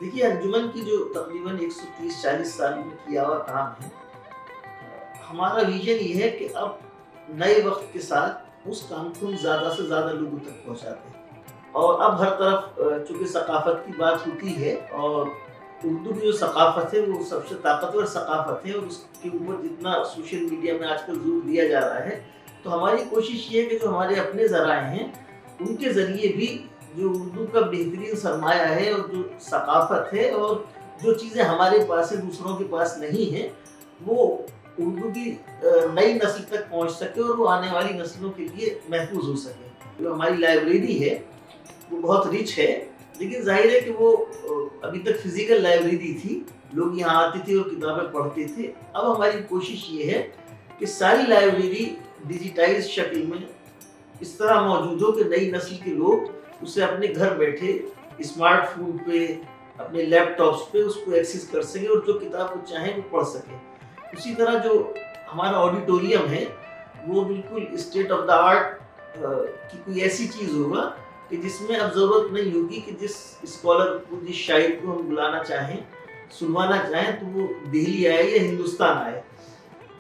देखिए, अंजुमन की जो तकरीबन 130-40 साल में किया हुआ काम है, हमारा विजन ये है कि अब नए वक्त के साथ उस काम को हम ज़्यादा से ज़्यादा लोगों तक पहुँचाते हैं। और अब हर तरफ चूँकि सकाफ़त की बात होती है, और उर्दू की जो सकाफ़त है वो सबसे ताकतवर सकाफ़त है, और उसके ऊपर जितना सोशल मीडिया में आजकल ज़ोर दिया जा रहा है, तो हमारी कोशिश ये है कि जो हमारे अपने ज़राए हैं, उनके ज़रिए भी जो उर्दू का बेहतरीन सरमाया है, और जो सकाफ़त है, और जो चीज़ें हमारे पास है दूसरों के पास नहीं है, वो उर्दू की नई नस्ल तक पहुँच सके और वो आने वाली नस्लों के लिए महफूज हो सके। जो हमारी लाइब्रेरी है वो बहुत रिच है, लेकिन ज़ाहिर है कि वो अभी तक फिज़िकल लाइब्रेरी थी, लोग यहाँ आते थे और किताबें पढ़ते थे। अब हमारी कोशिश ये है कि सारी लाइब्रेरी डिजिटाइज़ शक्ल में इस तरह मौजूद हो कि नई नस्ल के लोग उसे अपने घर बैठे स्मार्टफ़ोन पे, अपने लैपटॉप्स पे उसको एक्सेस कर सकें, और जो किताब वो चाहें वो पढ़ सकें। उसी तरह जो हमारा ऑडिटोरियम है, वो बिल्कुल स्टेट ऑफ द आर्ट की कोई ऐसी चीज़ होगा कि जिसमें अब ज़रूरत नहीं होगी कि जिस स्कॉलर को, जिस शायर को हम बुलाना चाहें, सुनवाना चाहें, तो वो दिल्ली आए या हिंदुस्तान आए।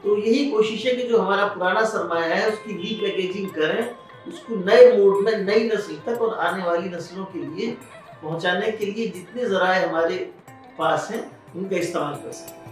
तो यही कोशिश है कि जो हमारा पुराना सरमाया है उसकी रीपैकेजिंग करें, उसको नए मोड में नई नस्ल तक और आने वाली नस्लों के लिए पहुंचाने के लिए जितने ज़राए हमारे पास हैं उनका इस्तेमाल कर सकें।